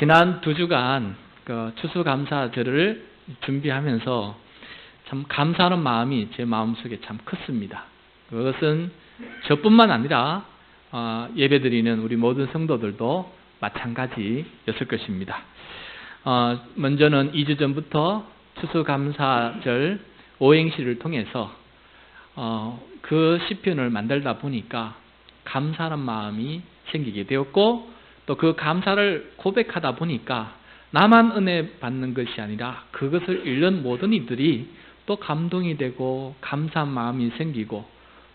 지난 2주간 그 추수감사절을 준비하면서 참 감사하는 마음이 제 마음속에 참 컸습니다. 그것은 저뿐만 아니라 예배드리는 우리 모든 성도들도 마찬가지였을 것입니다. 먼저는 2주 전부터 추수감사절 오행시를 통해서 그 시편을 만들다 보니까 감사하는 마음이 생기게 되었고, 또 그 감사를 고백하다 보니까 나만 은혜 받는 것이 아니라 그것을 읽는 모든 이들이 또 감동이 되고 감사한 마음이 생기고,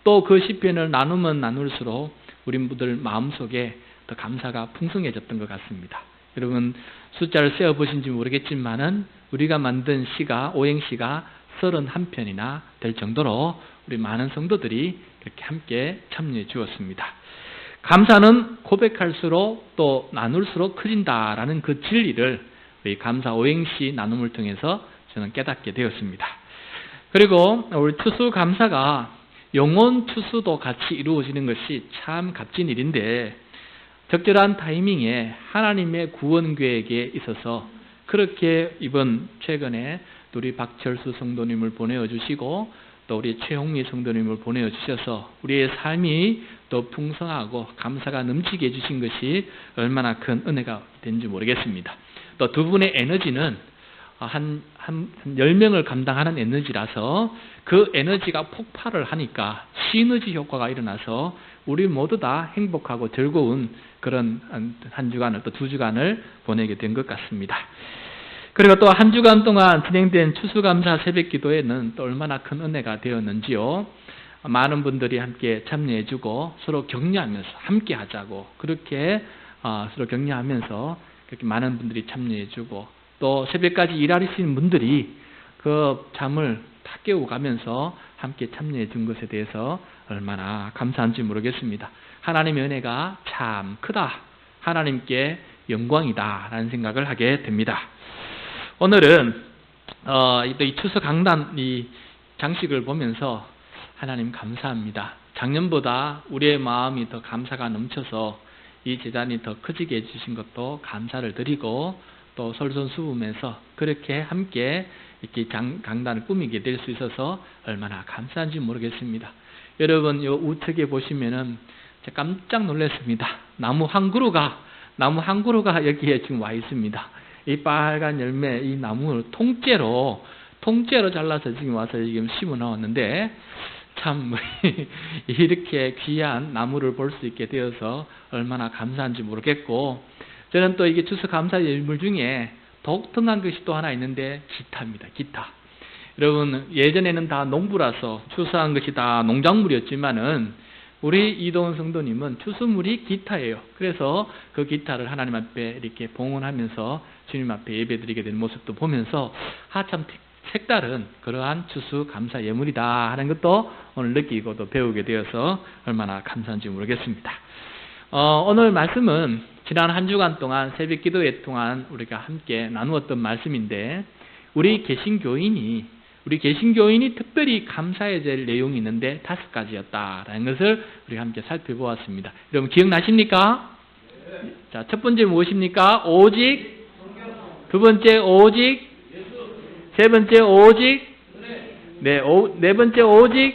또 그 시편을 나누면 나눌수록 우리들 마음속에 더 감사가 풍성해졌던 것 같습니다. 여러분 숫자를 세어보신지 모르겠지만은 우리가 만든 시가, 오행시가 31편이나 될 정도로 우리 많은 성도들이 그렇게 함께 참여해 주었습니다. 감사는 고백할수록 또 나눌수록 커진다라는 그 진리를 우리 감사 오행시 나눔을 통해서 저는 깨닫게 되었습니다. 그리고 우리 추수감사가 영혼 추수도 같이 이루어지는 것이 참 값진 일인데, 적절한 타이밍에 하나님의 구원 계획에 있어서 그렇게 이번 최근에 우리 박철수 성도님을 보내어 주시고 또 우리 최홍미 성도님을 보내어 주셔서 우리의 삶이 또 풍성하고 감사가 넘치게 해주신 것이 얼마나 큰 은혜가 된지 모르겠습니다. 또 두 분의 에너지는 한 10명을 감당하는 에너지라서 그 에너지가 폭발을 하니까 시너지 효과가 일어나서 우리 모두 다 행복하고 즐거운 그런 한 주간을, 또 2주간을 보내게 된 것 같습니다. 그리고 또 한 주간 동안 진행된 추수감사 새벽기도에는 또 얼마나 큰 은혜가 되었는지요. 많은 분들이 함께 참여해주고 서로 격려하면서 함께 하자고 그렇게 서로 격려하면서 그렇게 많은 분들이 참여해주고, 또 새벽까지 일하시는 분들이 그 잠을 다 깨워가면서 함께 참여해준 것에 대해서 얼마나 감사한지 모르겠습니다. 하나님의 은혜가 참 크다, 하나님께 영광이다 라는 생각을 하게 됩니다. 오늘은 이 추수 강단 이 장식을 보면서 하나님 감사합니다. 작년보다 우리의 마음이 더 감사가 넘쳐서 이 제단이 더 커지게 해주신 것도 감사를 드리고, 또 솔선수범해서 그렇게 함께 이렇게 강단을 꾸미게 될 수 있어서 얼마나 감사한지 모르겠습니다. 여러분 이 우측에 보시면은 제가 깜짝 놀랐습니다. 나무 한 그루가 여기에 지금 와 있습니다. 이 빨간 열매, 이 나무를 통째로 잘라서 지금 와서 지금 심어 놓았는데, 참 이렇게 귀한 나무를 볼 수 있게 되어서 얼마나 감사한지 모르겠고, 저는 또 이게 추수감사 예물 중에 독특한 것이 또 하나 있는데 기타입니다. 기타. 여러분 예전에는 다 농부라서 추수한 것이 다 농작물이었지만은 우리 이동훈 성도님은 추수물이 기타예요. 그래서 그 기타를 하나님 앞에 이렇게 봉헌하면서 주님 앞에 예배드리게 된 모습도 보면서 참 색다른 그러한 추수감사 예물이다 하는 것도 오늘 느끼고 또 배우게 되어서 얼마나 감사한지 모르겠습니다. 오늘 말씀은 지난 한 주간 동안 새벽 기도회 동안 우리가 함께 나누었던 말씀인데, 우리 개신교인이 특별히 감사해야 될 내용이 있는데 5가지였다라는 것을 우리가 함께 살펴보았습니다. 여러분 기억나십니까? 네. 자, 첫 번째 무엇입니까? 오직. 두 번째 오직. 세 번째 오직. 네, 네 번째 오직.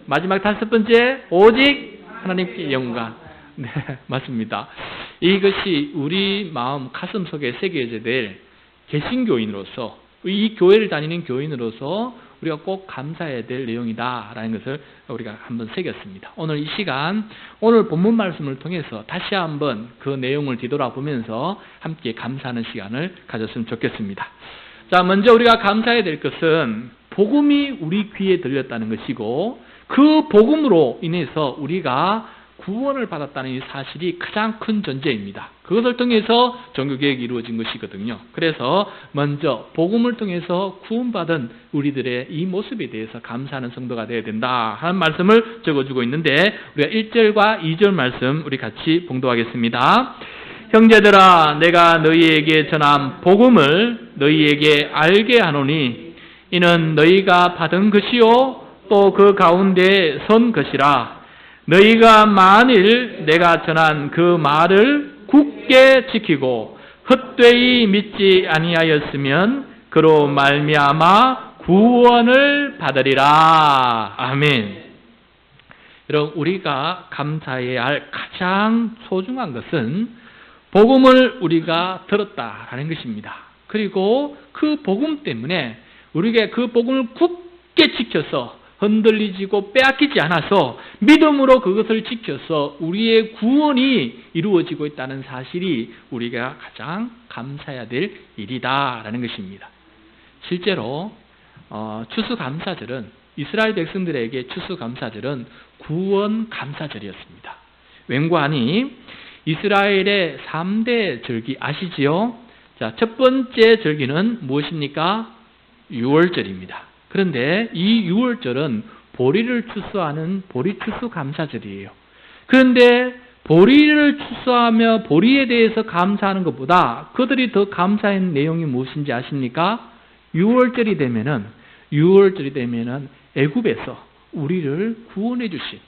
마지막 5번째 오직 하나님께 영광. 네, 맞습니다. 이것이 우리 마음 가슴 속에 새겨져야 될 개신교인으로서, 이 교회를 다니는 교인으로서 우리가 꼭 감사해야 될 내용이다라는 것을 우리가 한번 새겼습니다. 오늘 이 시간, 오늘 본문 말씀을 통해서 다시 한번 그 내용을 뒤돌아보면서 함께 감사하는 시간을 가졌으면 좋겠습니다. 자, 먼저 우리가 감사해야 될 것은 복음이 우리 귀에 들렸다는 것이고, 그 복음으로 인해서 우리가 구원을 받았다는 이 사실이 가장 큰 전제입니다. 그것을 통해서 종교개혁이 이루어진 것이거든요. 그래서 먼저 복음을 통해서 구원받은 우리들의 이 모습에 대해서 감사하는 성도가 되어야 된다 하는 말씀을 적어주고 있는데, 우리가 1절과 2절 말씀 우리 같이 봉독하겠습니다. 형제들아, 내가 너희에게 전한 복음을 너희에게 알게 하노니 이는 너희가 받은 것이요 또 그 가운데 선 것이라. 너희가 만일 내가 전한 그 말을 굳게 지키고 헛되이 믿지 아니하였으면 그로 말미암아 구원을 받으리라. 아멘. 여러분, 우리가 감사해야 할 가장 소중한 것은 복음을 우리가 들었다라는 것입니다. 그리고 그 복음 때문에 우리가 그 복음을 굳게 지켜서 흔들리지고 빼앗기지 않아서 믿음으로 그것을 지켜서 우리의 구원이 이루어지고 있다는 사실이 우리가 가장 감사해야 될 일이다라는 것입니다. 실제로 추수감사절은 이스라엘 백성들에게 추수감사절은 구원감사절이었습니다. 웬관이 이스라엘의 3대 절기 아시지요? 자, 첫 번째 절기는 무엇입니까? 유월절입니다. 그런데 이 유월절은 보리를 추수하는 보리 추수감사절이에요. 그런데 보리를 추수하며 보리에 대해서 감사하는 것보다 그들이 더 감사한 내용이 무엇인지 아십니까? 유월절이 되면은 애굽에서 우리를 구원해 주신,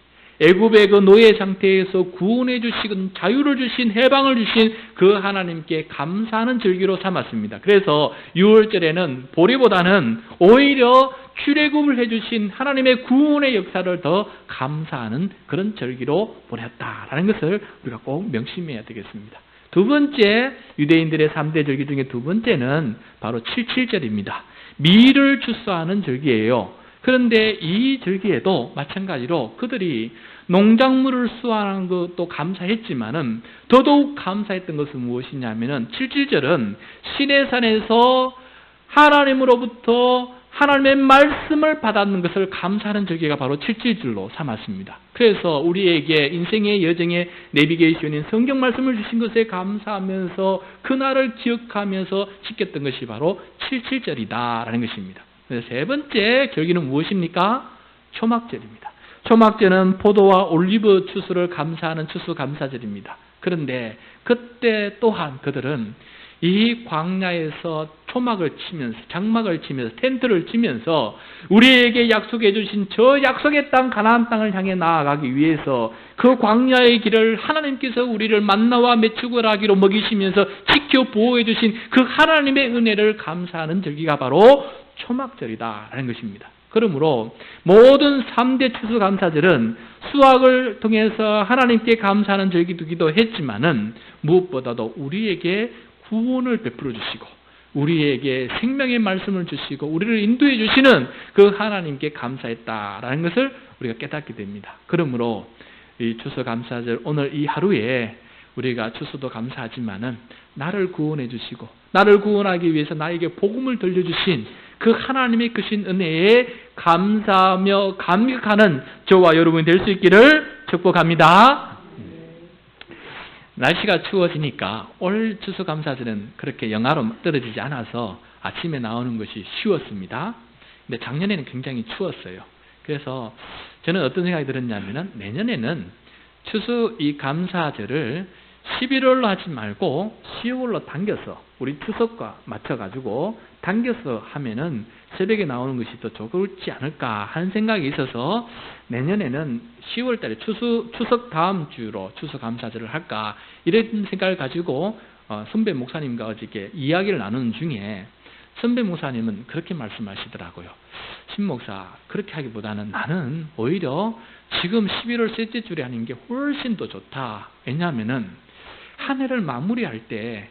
애굽의 그 노예 상태에서 구원해 주시고 자유를 주신, 해방을 주신 그 하나님께 감사하는 절기로 삼았습니다. 그래서 유월절에는 보리보다는 오히려 출애굽을 해주신 하나님의 구원의 역사를 더 감사하는 그런 절기로 보냈다라는 것을 우리가 꼭 명심해야 되겠습니다. 두 번째, 유대인들의 3대 절기 중에 두 번째는 바로 77절입니다. 밀을 추수하는 절기예요. 그런데 이 절기에도 마찬가지로 그들이 농작물을 수확하는 것도 감사했지만은 더더욱 감사했던 것은 무엇이냐면은 77절은 시내산에서 하나님으로부터 하나님의 말씀을 받았는 것을 감사하는 절기가 바로 77절로 삼았습니다. 그래서 우리에게 인생의 여정의 내비게이션인 성경 말씀을 주신 것에 감사하면서 그날을 기억하면서 지켰던 것이 바로 77절이다라는 것입니다. 세 번째 절기는 무엇입니까? 초막절입니다. 초막절은 포도와 올리브 추수를 감사하는 추수감사절입니다. 그런데 그때 또한 그들은 이 광야에서 초막을 치면서, 장막을 치면서, 텐트를 치면서 우리에게 약속해 주신 저 약속의 땅 가나안 땅을 향해 나아가기 위해서 그 광야의 길을 하나님께서 우리를 만나와 메추고라기로 먹이시면서 지켜 보호해 주신 그 하나님의 은혜를 감사하는 절기가 바로 초막절이다라는 것입니다. 그러므로 모든 3대 추수감사절은 수확을 통해서 하나님께 감사하는 절기이기도 했지만은 무엇보다도 우리에게 구원을 베풀어 주시고 우리에게 생명의 말씀을 주시고 우리를 인도해 주시는 그 하나님께 감사했다라는 것을 우리가 깨닫게 됩니다. 그러므로 이 추수감사절 오늘 이 하루에 우리가 추수도 감사하지만은 나를 구원해 주시고 나를 구원하기 위해서 나에게 복음을 들려주신 그 하나님의 크신 은혜에 감사하며 감격하는 저와 여러분이 될 수 있기를 축복합니다. 날씨가 추워지니까 올 추수감사절은 그렇게 영하로 떨어지지 않아서 아침에 나오는 것이 쉬웠습니다. 근데 작년에는 굉장히 추웠어요. 그래서 저는 어떤 생각이 들었냐면은 내년에는 추수 이 감사절을 11월로 하지 말고 10월로 당겨서 우리 추석과 맞춰가지고 당겨서 하면은 새벽에 나오는 것이 더 좋을지 않을까 하는 생각이 있어서 내년에는 10월 달에 추석 다음 주로 추수감사절을 할까 이런 생각을 가지고 선배 목사님과 어저께 이야기를 나누는 중에 선배 목사님은 그렇게 말씀하시더라고요. 신 목사, 그렇게 하기보다는 나는 오히려 지금 11월 셋째 주에 하는 게 훨씬 더 좋다. 왜냐하면은 한 해를 마무리할 때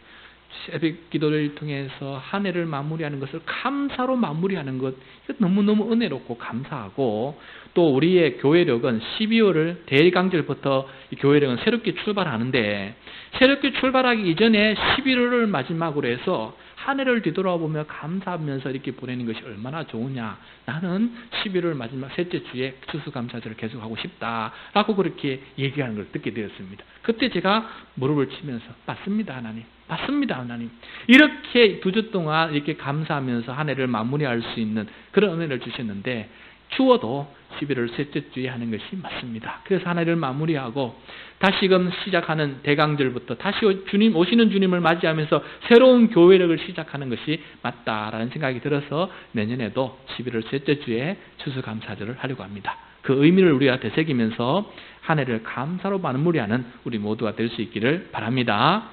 새벽 기도를 통해서 한 해를 마무리하는 것을 감사로 마무리하는 것 너무너무 은혜롭고 감사하고 또 우리의 교회력은 12월을 대강절부터 교회력은 새롭게 출발하는데 새롭게 출발하기 이전에 11월을 마지막으로 해서 한 해를 뒤돌아보며 감사하면서 이렇게 보내는 것이 얼마나 좋으냐. 나는 11월 마지막 셋째 주에 추수감사절을 계속하고 싶다라고 그렇게 얘기하는 걸 듣게 되었습니다. 그때 제가 무릎을 치면서 맞습니다 하나님. 맞습니다 하나님. 이렇게 2주 동안 이렇게 감사하면서 한 해를 마무리할 수 있는 그런 은혜를 주셨는데 추워도 11월 셋째 주에 하는 것이 맞습니다. 그래서 한 해를 마무리하고 다시금 시작하는 대강절부터 다시 주님 오시는 주님을 맞이하면서 새로운 교회력을 시작하는 것이 맞다라는 생각이 들어서 내년에도 11월 셋째 주에 추수감사절을 하려고 합니다. 그 의미를 우리가 되새기면서 한 해를 감사로 마무리하는 우리 모두가 될 수 있기를 바랍니다.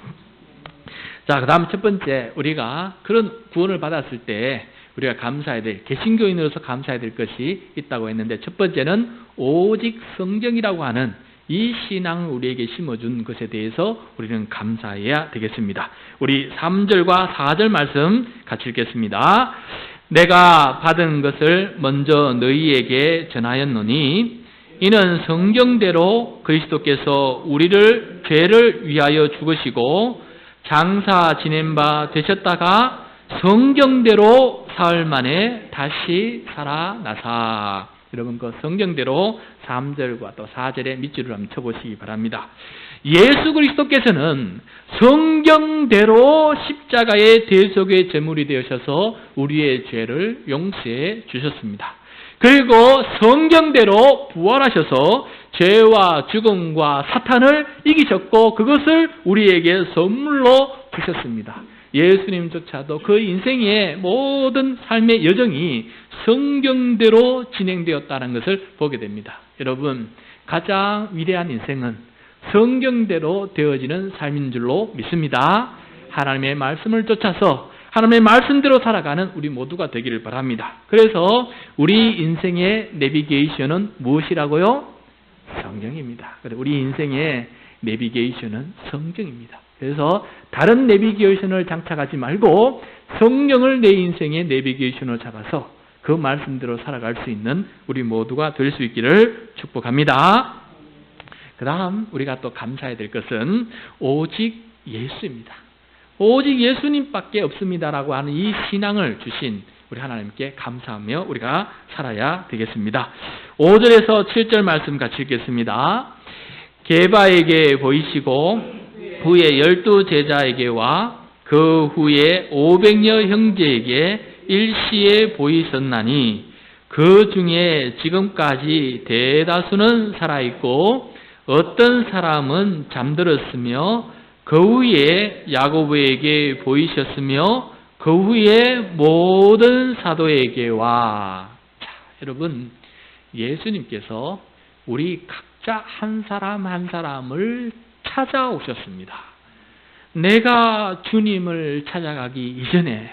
자, 그 다음 첫 번째, 우리가 그런 구원을 받았을 때 우리가 감사해야 될, 개신교인으로서 감사해야 될 것이 있다고 했는데, 첫 번째는 오직 성경이라고 하는 이 신앙을 우리에게 심어준 것에 대해서 우리는 감사해야 되겠습니다. 우리 3절과 4절 말씀 같이 읽겠습니다. 내가 받은 것을 먼저 너희에게 전하였노니 이는 성경대로 그리스도께서 우리를 죄를 위하여 죽으시고 장사 지낸 바 되셨다가 성경대로 사흘 만에 다시 살아나사. 여러분 그 성경대로 3절과 또 4절의 밑줄을 한번 쳐보시기 바랍니다. 예수 그리스도께서는 성경대로 십자가의 대속의 제물이 되셔서 우리의 죄를 용서해 주셨습니다. 그리고 성경대로 부활하셔서 죄와 죽음과 사탄을 이기셨고 그것을 우리에게 선물로 주셨습니다. 예수님조차도 그 인생의 모든 삶의 여정이 성경대로 진행되었다는 것을 보게 됩니다. 여러분, 가장 위대한 인생은 성경대로 되어지는 삶인 줄로 믿습니다. 하나님의 말씀을 쫓아서 하나님의 말씀대로 살아가는 우리 모두가 되기를 바랍니다. 그래서 우리 인생의 내비게이션은 무엇이라고요? 성경입니다. 우리 인생의 내비게이션은 성경입니다. 그래서 다른 내비게이션을 장착하지 말고 성경을 내 인생의 내비게이션으로 잡아서 그 말씀대로 살아갈 수 있는 우리 모두가 될 수 있기를 축복합니다. 그 다음 우리가 또 감사해야 될 것은 오직 예수입니다. 오직 예수님밖에 없습니다라고 하는 이 신앙을 주신 우리 하나님께 감사하며 우리가 살아야 되겠습니다. 5절에서 7절 말씀 같이 읽겠습니다. 게바에게 보이시고 후에 12 제자에게와 그 후에 500여 형제에게 일시에 보이셨나니 그 중에 지금까지 대다수는 살아있고 어떤 사람은 잠들었으며 그 후에 야고보에게 보이셨으며 그 후에 모든 사도에게와. 자, 여러분, 예수님께서 우리 각자 한 사람 한 사람을 찾아오셨습니다. 내가 주님을 찾아가기 이전에,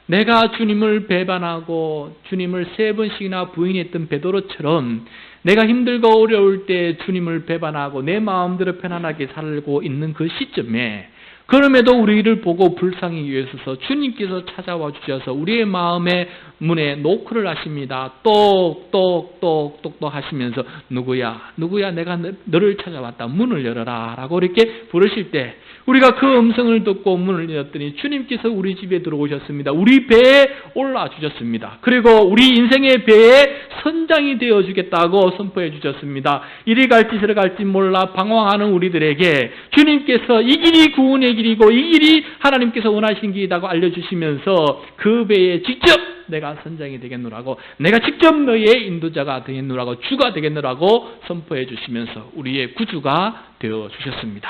내가 주님을 배반하고 주님을 3번씩이나 부인했던 베드로처럼 내가 힘들고 어려울 때 주님을 배반하고 내 마음대로 편안하게 살고 있는 그 시점에, 그럼에도 우리를 보고 불쌍히 여기셔서 주님께서 찾아와 주셔서 우리의 마음의 문에 노크를 하십니다. 똑똑똑똑똑 하시면서 누구야 내가 너를 찾아왔다, 문을 열어라 라고 이렇게 부르실 때 우리가 그 음성을 듣고 문을 열었더니 주님께서 우리 집에 들어오셨습니다. 우리 배에 올라 주셨습니다. 그리고 우리 인생의 배에 선장이 되어 주겠다고 선포해 주셨습니다. 이리 갈지 저리 갈지 몰라 방황하는 우리들에게 주님께서 이 길이 구원의 길이고 이 길이 하나님께서 원하신 길이라고 알려주시면서 그 배에 직접 내가 선장이 되겠노라고, 내가 직접 너의 인도자가 되겠노라고, 주가 되겠노라고 선포해 주시면서 우리의 구주가 되어 주셨습니다.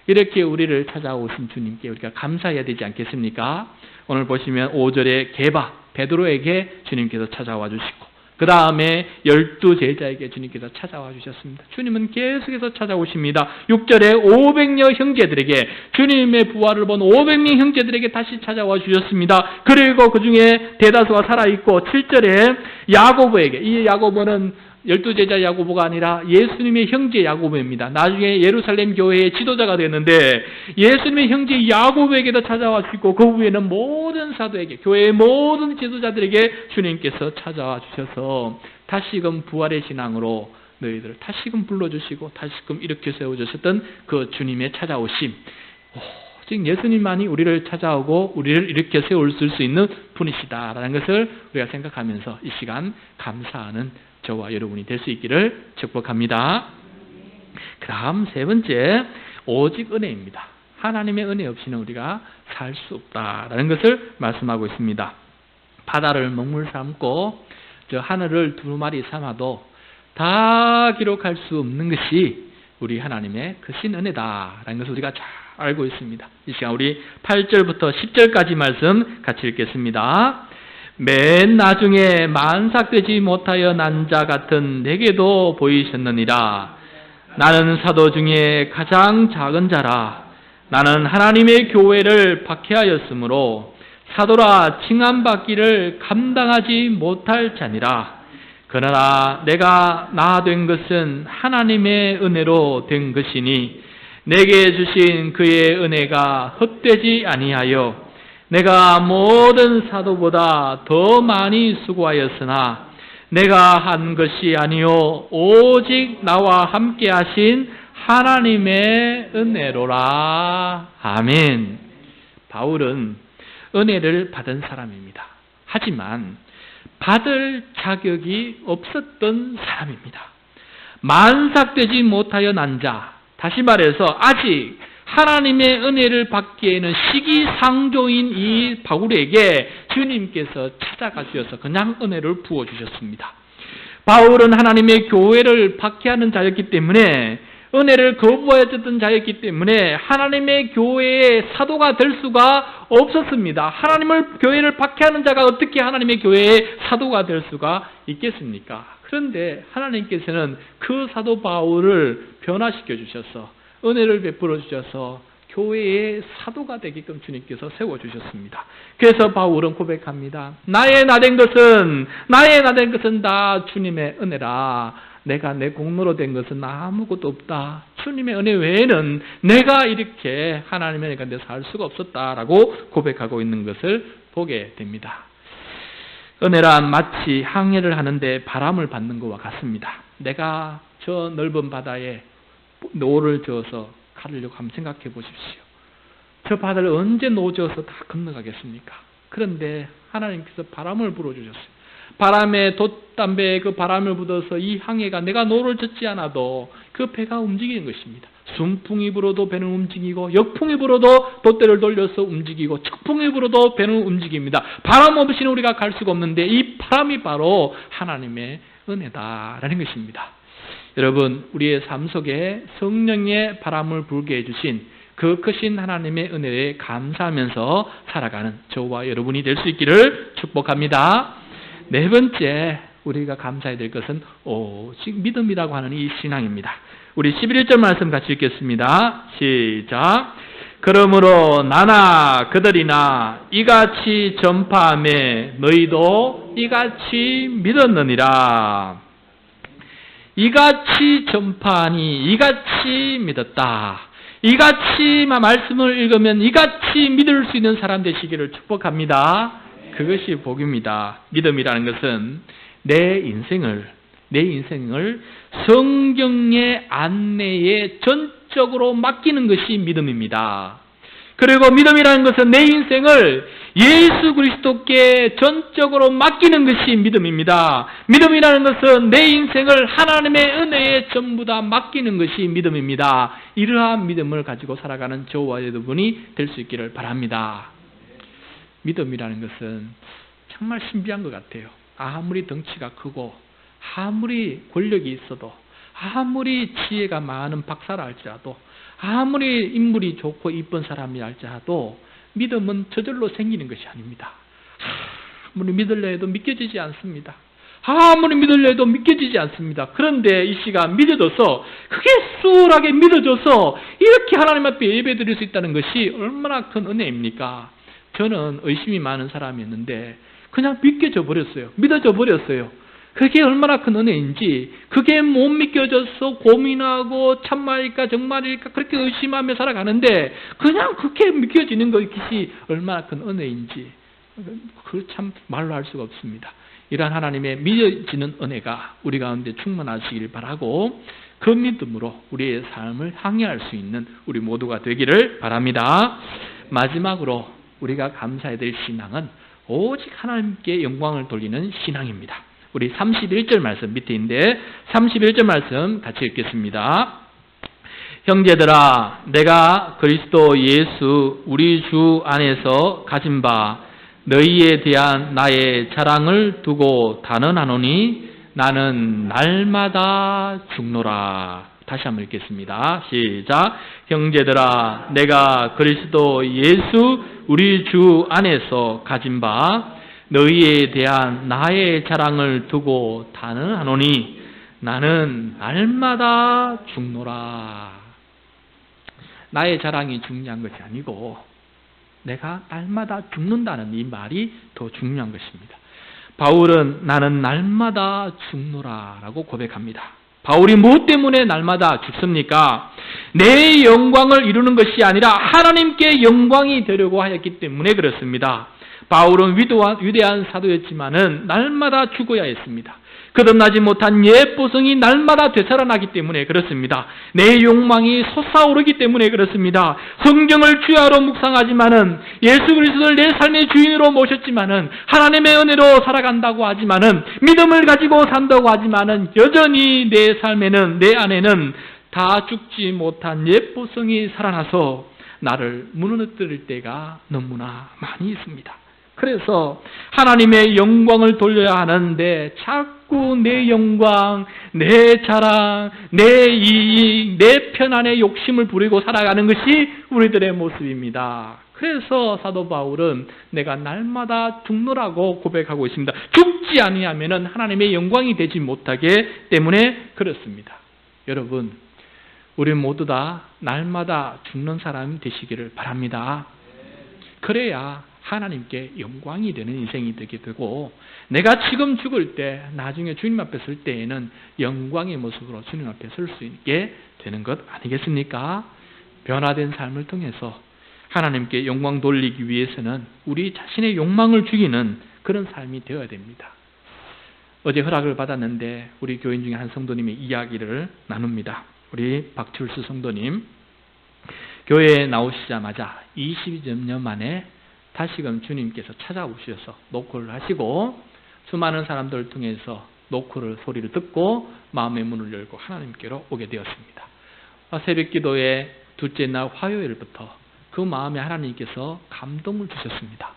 이렇게 우리를 찾아오신 주님께 우리가 감사해야 되지 않겠습니까? 오늘 보시면 5절에 게바, 베드로에게 주님께서 찾아와 주시고 그 다음에 12 제자에게 주님께서 찾아와 주셨습니다. 주님은 계속해서 찾아오십니다. 6절에 500여 형제들에게, 주님의 부활을 본 500명 형제들에게 다시 찾아와 주셨습니다. 그리고 그 중에 대다수가 살아있고 7절에 야고보에게, 이 야고보는 12 제자 야고보가 아니라 예수님의 형제 야고보입니다. 나중에 예루살렘 교회의 지도자가 됐는데 예수님의 형제 야고보에게도 찾아와 주시고 그 후에는 모든 사도에게, 교회의 모든 지도자들에게 주님께서 찾아와 주셔서 다시금 부활의 신앙으로 너희들을 다시금 불러주시고 다시금 일으켜 세워주셨던 그 주님의 찾아오심, 즉 예수님만이 우리를 찾아오고 우리를 일으켜 세울 수 있는 분이시다라는 것을 우리가 생각하면서 이 시간 감사하는 저와 여러분이 될 수 있기를 축복합니다. 그 다음 세 번째, 오직 은혜입니다. 하나님의 은혜 없이는 우리가 살 수 없다라는 것을 말씀하고 있습니다. 바다를 먹물 삼고 저 하늘을 두루마리 삼아도 다 기록할 수 없는 것이 우리 하나님의 크신 은혜다라는 것을 우리가 잘 알고 있습니다. 이 시간 우리 8절부터 10절까지 말씀 같이 읽겠습니다. 맨 나중에 만삭되지 못하여 난 자 같은 내게도 보이셨느니라. 나는 사도 중에 가장 작은 자라. 나는 하나님의 교회를 박해하였으므로 사도라 칭함받기를 감당하지 못할 자니라. 그러나 내가 나 된 것은 하나님의 은혜로 된 것이니 내게 주신 그의 은혜가 헛되지 아니하여 내가 모든 사도보다 더 많이 수고하였으나 내가 한 것이 아니요 오직 나와 함께 하신 하나님의 은혜로라. 아멘. 바울은 은혜를 받은 사람입니다. 하지만 받을 자격이 없었던 사람입니다. 만삭되지 못하여 난 자, 다시 말해서 아직 하나님의 은혜를 받기에는 시기상조인 이 바울에게 주님께서 찾아가 주셔서 그냥 은혜를 부어주셨습니다. 바울은 하나님의 교회를 박해하는 자였기 때문에, 은혜를 거부하였던 자였기 때문에 하나님의 교회의 사도가 될 수가 없었습니다. 하나님을 교회를 박해하는 자가 어떻게 하나님의 교회의 사도가 될 수가 있겠습니까? 그런데 하나님께서는 그 사도 바울을 변화시켜 주셔서 은혜를 베풀어 주셔서 교회의 사도가 되게끔 주님께서 세워주셨습니다. 그래서 바울은 고백합니다. 나의 나된 것은 다 주님의 은혜라. 내가 내 공로로 된 것은 아무것도 없다. 주님의 은혜 외에는 내가 이렇게 하나님의 은혜 가운데 살 수가 없었다라고 고백하고 있는 것을 보게 됩니다. 은혜란 마치 항해를 하는데 바람을 받는 것과 같습니다. 내가 저 넓은 바다에 노를 저어서 가려고 한번 생각해 보십시오. 저 바다를 언제 노 저어서 다 건너가겠습니까? 그런데 하나님께서 바람을 불어주셨어요. 바람에 돛담배에 그 바람을 불어서 이 항해가 내가 노를 젓지 않아도 그 배가 움직이는 것입니다. 순풍이 불어도 배는 움직이고, 역풍이 불어도 돛대를 돌려서 움직이고, 측풍이 불어도 배는 움직입니다. 바람 없이는 우리가 갈 수가 없는데 이 바람이 바로 하나님의 은혜다라는 것입니다. 여러분, 우리의 삶 속에 성령의 바람을 불게 해주신 그 크신 하나님의 은혜에 감사하면서 살아가는 저와 여러분이 될 수 있기를 축복합니다. 네 번째 우리가 감사해야 될 것은 오직 믿음이라고 하는 이 신앙입니다. 우리 11절 말씀 같이 읽겠습니다. 시작. 그러므로 나나 그들이나 이같이 전파하매 너희도 이같이 믿었느니라. 이같이 전파하니 이같이 믿었다. 이같이 말씀을 읽으면 이같이 믿을 수 있는 사람 되시기를 축복합니다. 그것이 복입니다. 믿음이라는 것은 내 인생을 성경의 안내에 전적으로 맡기는 것이 믿음입니다. 그리고 믿음이라는 것은 내 인생을 예수 그리스도께 전적으로 맡기는 것이 믿음입니다. 믿음이라는 것은 내 인생을 하나님의 은혜에 전부 다 맡기는 것이 믿음입니다. 이러한 믿음을 가지고 살아가는 저와 여러분이 될 수 있기를 바랍니다. 믿음이라는 것은 정말 신비한 것 같아요. 아무리 덩치가 크고 아무리 권력이 있어도 아무리 지혜가 많은 박사라 할지라도 아무리 인물이 좋고 이쁜 사람이 할지라도 믿음은 저절로 생기는 것이 아닙니다. 아무리 믿으려 해도 믿겨지지 않습니다. 아무리 믿으려 해도 믿겨지지 않습니다. 그런데 이 씨가 믿어져서 그게 수월하게 믿어져서 이렇게 하나님 앞에 예배드릴 수 있다는 것이 얼마나 큰 은혜입니까? 저는 의심이 많은 사람이었는데 그냥 믿겨져 버렸어요. 믿어져 버렸어요. 그게 얼마나 큰 은혜인지, 그게 못 믿겨져서 고민하고 참말일까 정말일까 그렇게 의심하며 살아가는데 그냥 그렇게 믿겨지는 것이 얼마나 큰 은혜인지 그걸 참 말로 할 수가 없습니다. 이러한 하나님의 믿어지는 은혜가 우리 가운데 충만하시길 바라고 그 믿음으로 우리의 삶을 항해할 수 있는 우리 모두가 되기를 바랍니다. 마지막으로 우리가 감사해야 될 신앙은 오직 하나님께 영광을 돌리는 신앙입니다. 우리 31절 말씀 밑에 있는데 31절 말씀 같이 읽겠습니다. 형제들아, 내가 그리스도 예수 우리 주 안에서 가진 바 너희에 대한 나의 자랑을 두고 단언하노니 나는 날마다 죽노라. 다시 한번 읽겠습니다. 시작. 형제들아, 내가 그리스도 예수 우리 주 안에서 가진 바 너희에 대한 나의 자랑을 두고 단언하노니 나는 날마다 죽노라. 나의 자랑이 중요한 것이 아니고 내가 날마다 죽는다는 이 말이 더 중요한 것입니다. 바울은 나는 날마다 죽노라 라고 고백합니다. 바울이 무엇 때문에 날마다 죽습니까? 내 영광을 이루는 것이 아니라 하나님께 영광이 되려고 하였기 때문에 그렇습니다. 바울은 위대한 사도였지만은 날마다 죽어야 했습니다. 거듭나지 못한 옛 보성이 날마다 되살아나기 때문에 그렇습니다. 내 욕망이 솟아오르기 때문에 그렇습니다. 성경을 주야로 묵상하지만은 예수 그리스도를 내 삶의 주인으로 모셨지만은 하나님의 은혜로 살아간다고 하지만은 믿음을 가지고 산다고 하지만은 여전히 내 삶에는 내 안에는 다 죽지 못한 옛 보성이 살아나서 나를 무너뜨릴 때가 너무나 많이 있습니다. 그래서 하나님의 영광을 돌려야 하는데 자꾸 내 영광, 내 자랑, 내 이익, 내 편안의 욕심을 부리고 살아가는 것이 우리들의 모습입니다. 그래서 사도 바울은 내가 날마다 죽노라고 고백하고 있습니다. 죽지 아니하면 하나님의 영광이 되지 못하기 때문에 그렇습니다. 여러분, 우리 모두 다 날마다 죽는 사람이 되시기를 바랍니다. 그래야 하나님께 영광이 되는 인생이 되게 되고 내가 지금 죽을 때 나중에 주님 앞에 설 때에는 영광의 모습으로 주님 앞에 설 수 있게 되는 것 아니겠습니까? 변화된 삶을 통해서 하나님께 영광 돌리기 위해서는 우리 자신의 욕망을 죽이는 그런 삶이 되어야 됩니다. 어제 허락을 받았는데 우리 교인 중에 한 성도님의 이야기를 나눕니다. 우리 박출수 성도님, 교회에 나오시자마자 20여 년 만에 다시금 주님께서 찾아오셔서 노크를 하시고 수많은 사람들을 통해서 노크를 소리를 듣고 마음의 문을 열고 하나님께로 오게 되었습니다. 새벽 기도의 둘째 날 화요일부터 그 마음에 하나님께서 감동을 주셨습니다.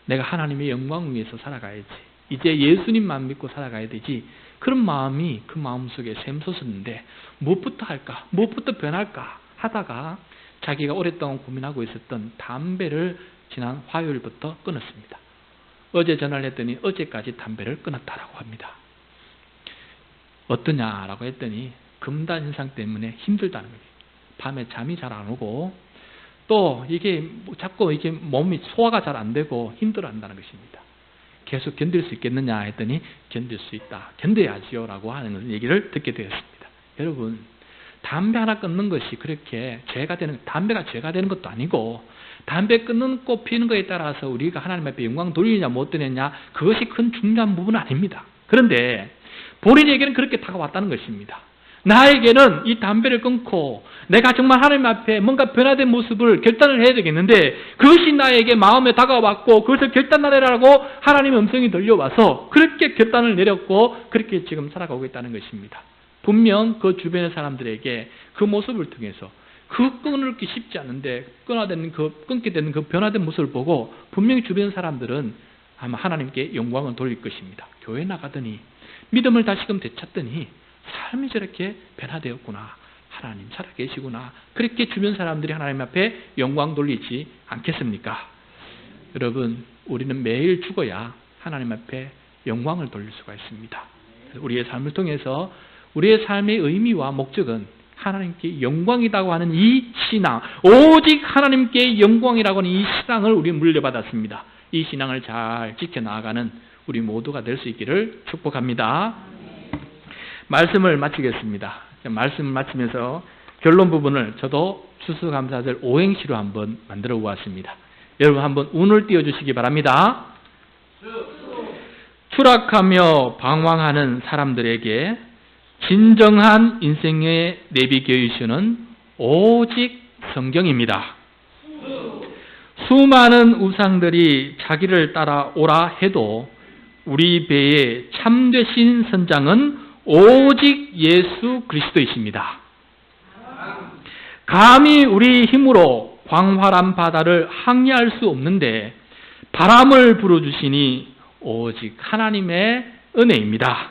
내가 하나님의 영광을 위해서 살아가야지. 이제 예수님만 믿고 살아가야 되지. 그런 마음이 그 마음속에 샘솟았는데 무엇부터 할까? 무엇부터 변할까? 하다가 자기가 오랫동안 고민하고 있었던 담배를 지난 화요일부터 끊었습니다. 어제 전화를 했더니 어제까지 담배를 끊었다라고 합니다. 어떠냐라고 했더니 금단 현상 때문에 힘들다는 거예요. 밤에 잠이 잘 안 오고 또 이게 자꾸 이게 몸이 소화가 잘 안 되고 힘들어한다는 것입니다. 계속 견딜 수 있겠느냐 했더니 견딜 수 있다. 견뎌야지요 라고 하는 얘기를 듣게 되었습니다. 여러분, 담배 하나 끊는 것이 그렇게 담배가 죄가 되는 것도 아니고 담배 끊는 꽃 피는 것에 따라서 우리가 하나님 앞에 영광 돌리냐 못 돌리냐 그것이 큰 중요한 부분은 아닙니다. 그런데 본인에게는 그렇게 다가왔다는 것입니다. 나에게는 이 담배를 끊고 내가 정말 하나님 앞에 뭔가 변화된 모습을 결단을 해야 되겠는데 그것이 나에게 마음에 다가왔고 그것을 결단하라고 하나님의 음성이 들려와서 그렇게 결단을 내렸고 그렇게 지금 살아가고 있다는 것입니다. 분명 그 주변의 사람들에게 그 모습을 통해서 그 끊기 쉽지 않은데 끊게 되는 그 변화된 모습을 보고 분명히 주변 사람들은 아마 하나님께 영광을 돌릴 것입니다. 교회 나가더니 믿음을 다시금 되찾더니 삶이 저렇게 변화되었구나. 하나님 살아계시구나. 그렇게 주변 사람들이 하나님 앞에 영광 돌리지 않겠습니까? 여러분, 우리는 매일 죽어야 하나님 앞에 영광을 돌릴 수가 있습니다. 우리의 삶을 통해서 우리의 삶의 의미와 목적은 하나님께 영광이라고 하는 이 신앙, 오직 하나님께 영광이라고 하는 이 신앙을 우리 물려받았습니다. 이 신앙을 잘 지켜나가는 우리 모두가 될 수 있기를 축복합니다. 말씀을 마치겠습니다. 말씀을 마치면서 결론 부분을 저도 추수감사절 오행시로 한번 만들어 보았습니다. 여러분 한번 운을 띄워주시기 바랍니다. 추락하며 방황하는 사람들에게 진정한 인생의 내비게이션은 오직 성경입니다. 수많은 우상들이 자기를 따라오라 해도 우리 배의 참되신 선장은 오직 예수 그리스도이십니다. 감히 우리 힘으로 광활한 바다를 항해할 수 없는데 바람을 불어주시니 오직 하나님의 은혜입니다.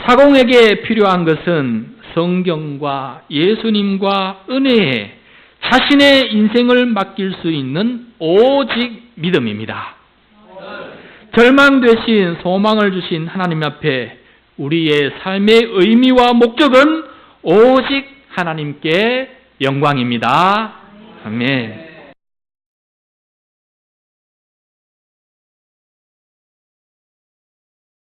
사공에게 필요한 것은 성경과 예수님과 은혜에 자신의 인생을 맡길 수 있는 오직 믿음입니다. 절망되신 소망을 주신 하나님 앞에 우리의 삶의 의미와 목적은 오직 하나님께 영광입니다. 아멘.